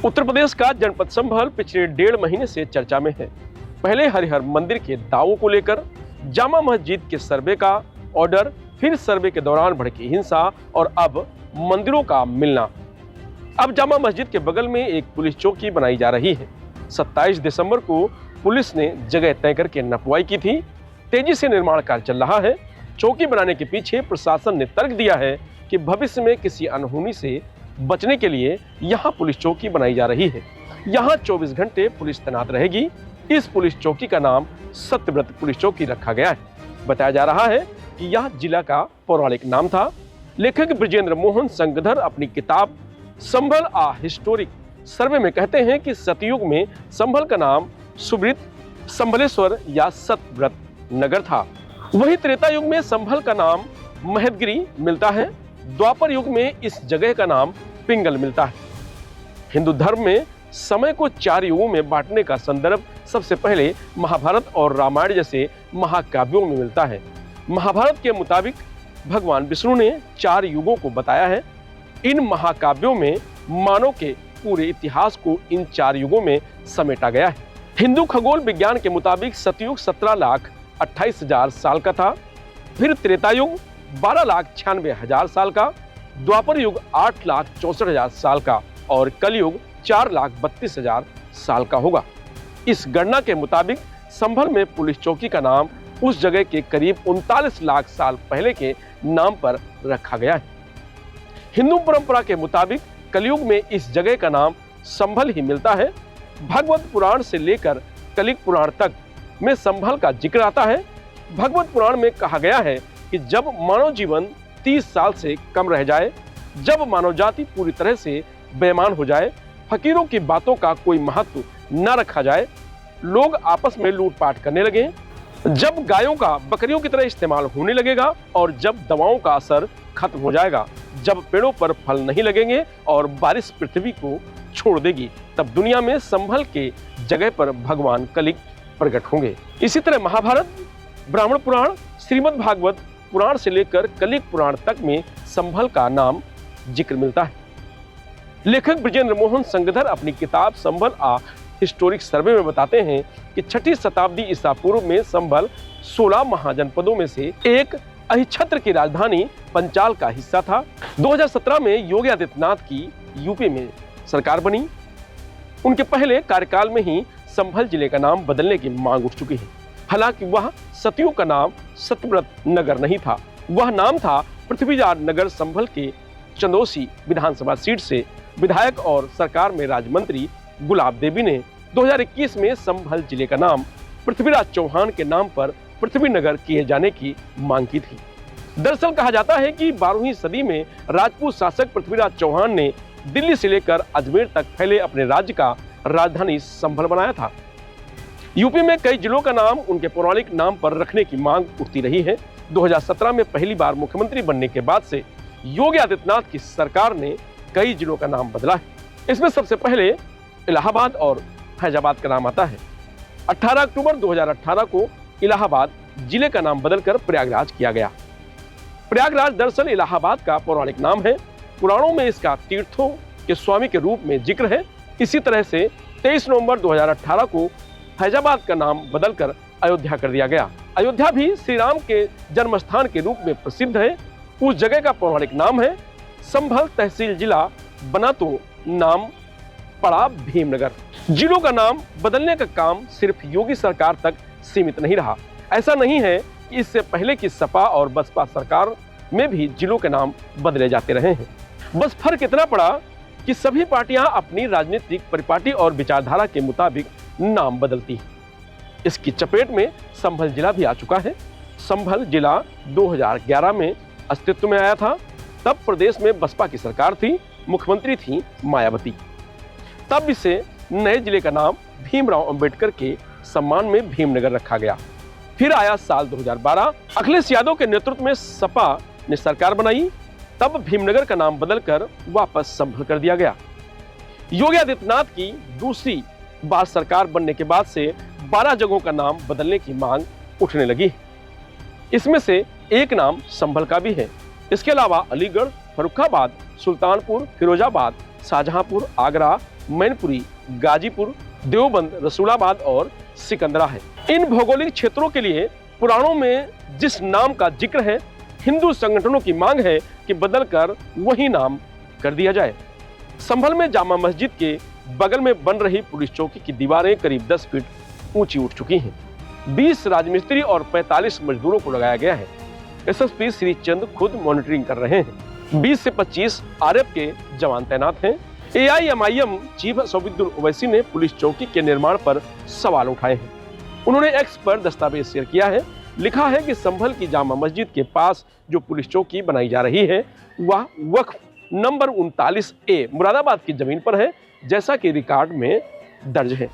उत्तर प्रदेश का जनपद संभल पिछले 1.5 महीने से चर्चा में है। पहले हरिहर मंदिर के दावों को लेकर जामा मस्जिद के सर्वे का ऑर्डर, फिर सर्वे के दौरान भड़की हिंसा और अब मंदिरों का मिलना। अब जामा मस्जिद के बगल में एक पुलिस चौकी बनाई जा रही है। 27 दिसंबर को पुलिस ने जगह तय करके नपवाई की थी। तेजी से निर्माण कार्य चल रहा है। चौकी बनाने के पीछे प्रशासन ने तर्क दिया है कि भविष्य में किसी अनहोनी से बचने के लिए यहां पुलिस चौकी बनाई जा रही है। यहां 24 घंटे पुलिस तैनात रहेगी। इस पुलिस चौकी का नाम सत्यव्रत पुलिस चौकी रखा गया है। बताया जा रहा है कि यह जिला का पौराणिक नाम था। लेखक बृजेंद्र मोहन संगधर अपनी किताब संभल आ हिस्टोरिक सर्वे में कहते हैं कि सतयुग में संभल का नाम सुब्रत, संभलेश्वर या सत्यव्रत नगर था। वही त्रेता युग में संभल का नाम महदगिरी मिलता है। द्वापर युग में इस जगह का नाम पिंगल मिलता है। हिंदू धर्म में समय को 4 युगों में बांटने का संदर्भ सबसे पहले महाभारत और रामायण जैसे महाकाव्यों में मिलता है। महाभारत के मुताबिक भगवान विष्णु ने 4 युगों को बताया है। इन महाकाव्यों में मानव के पूरे इतिहास को इन 4 युगों में समेटा गया है। हिंदू खगोल विज्ञान के मुताबिक सतयुग 17,28,000 साल का था, फिर त्रेता युग 12,96,000 साल का, द्वापर युग 8,64,000 साल का और कलयुग 4,32,000 साल का होगा। इस गणना के मुताबिक संभल में पुलिस चौकी का नाम उस जगह के करीब 39 लाख साल पहले के नाम पर रखा गया है। हिंदू परंपरा के मुताबिक कलयुग में इस जगह का नाम संभल ही मिलता है। भागवत पुराण से लेकर कलिक पुराण तक में संभल का जिक्र आता है। भागवत पुराण में कहा गया है कि जब मानव जीवन 30 साल से कम रह जाए, जब मानव जाति पूरी तरह से बेईमान हो जाए, फकीरों की बातों का कोई महत्व न रखा जाए, लोग आपस में लूटपाट करने लगे, जब गायों का बकरियों की तरह इस्तेमाल होने लगेगा और जब दवाओं का असर खत्म हो जाएगा, जब पेड़ों पर फल नहीं लगेंगे और बारिश पृथ्वी को छोड़ देगी, तब दुनिया में संभल के जगह पर भगवान कलिक प्रकट होंगे। इसी तरह महाभारत, ब्राह्मण पुराण, श्रीमद् भागवत पुराण से लेकर कलिक पुराण तक में संभल का नाम जिक्र मिलता है। लेखक बृजेंद्र मोहन संगधर अपनी किताब संभल आ हिस्टोरिक सर्वे में बताते हैं कि 6ठी शताब्दी ईसा पूर्व में संभल 16 महाजनपदों में से एक अधिक्षेत्र की राजधानी पंचाल का हिस्सा था। 2017 में योगी आदित्यनाथ की यूपी में सरकार बनी। उनके पहले कार्यकाल में ही संभल जिले का नाम बदलने की मांग उठ चुकी है। हालांकि वह सतयुग का नाम सत्यव्रत नगर नहीं था, वह नाम था पृथ्वीराज नगर। संभल के चंदौसी विधानसभा सीट से विधायक और सरकार में राज्य मंत्री गुलाब देवी ने 2021 में संभल जिले का नाम पृथ्वीराज चौहान के नाम पर पृथ्वी नगर किए जाने की मांग की थी। दरअसल कहा जाता है कि 12वीं सदी में राजपूत शासक पृथ्वीराज चौहान ने दिल्ली से लेकर अजमेर तक फैले अपने राज्य का राजधानी संभल बनाया था। यूपी में कई जिलों का नाम उनके पौराणिक नाम पर रखने की मांग उठती रही है। 2017 में पहली बार मुख्यमंत्री बनने के बाद से योगी आदित्यनाथ की सरकार ने कई जिलों का नाम बदला है। इसमें सबसे पहले इलाहाबाद और फैजाबाद का नाम आता है। 18 अक्टूबर 2018 को इलाहाबाद जिले का नाम बदलकर प्रयागराज किया गया। प्रयागराज दरअसल इलाहाबाद का पौराणिक नाम है। पुराणों में इसका तीर्थों के स्वामी के रूप में जिक्र है। इसी तरह से 23 नवंबर 2018 को फैजाबाद का नाम बदलकर अयोध्या कर दिया गया। अयोध्या भी श्री राम के जन्म स्थान के रूप में प्रसिद्ध है। उस जगह का पौराणिक नाम है संभल। तहसील जिला बना तो नाम पड़ा भीमनगर। जिलों का नाम बदलने का काम सिर्फ योगी सरकार तक सीमित नहीं रहा। ऐसा नहीं है कि इससे पहले की सपा और बसपा सरकार में भी जिलों के नाम बदले जाते रहे हैं। बस फर्क इतना पड़ा कि सभी पार्टियां अपनी राजनीतिक परिपाटी और विचारधारा के मुताबिक नाम बदलती है। इसकी चपेट में संभल जिला भी आ चुका है। संभल जिला 2011 में अस्तित्व में आया था। तब प्रदेश में बसपा की सरकार थी, मुख्यमंत्री थी मायावती। तब इसे नए जिले का नाम भीमराव अंबेडकर के सम्मान में भीमनगर रखा गया। फिर आया साल 2012, अखिलेश यादव के नेतृत्व में सपा ने सरकार बनाई। तब भीमनगर का नाम बदलकर वापस संभल कर दिया गया। योगी आदित्यनाथ की दूसरी बार सरकार बनने के बाद से 12 जगहों का नाम बदलने की मांग उठने लगी। इसमें से एक नाम संभल का भी है। इसके अलावा अलीगढ़, फर्रुखाबाद, सुल्तानपुर, फिरोजाबाद, शाहजहांपुर, आगरा, मैनपुरी, गाजीपुर, देवबंद, रसूलाबाद और सिकंदरा है। इन भौगोलिक क्षेत्रों के लिए पुराणों में जिस नाम का जिक्र है, हिंदू संगठनों की मांग है कि बदलकर वही नाम कर दिया जाए। संभल में जामा मस्जिद के बगल में बन रही पुलिस चौकी की दीवारें करीब 10 फीट ऊंची उठ चुकी हैं। 20 राजमिस्त्री और 45 मजदूरों को लगाया गया है। एसएसपी श्री चंद खुद मॉनिटरिंग कर रहे हैं। 20 से 25 आरएफ के जवान तैनात हैं। एआईएमआईएम चीफ असदुद्दीन ओवैसी ने पुलिस चौकी के निर्माण पर सवाल उठाए हैं। उन्होंने एक्स पर दस्तावेज शेयर किया है। लिखा है कि संभल की जामा मस्जिद के पास जो पुलिस चौकी बनाई जा रही है वह वक्फ नंबर 39A मुरादाबाद की जमीन पर है, जैसा कि रिकॉर्ड में दर्ज है।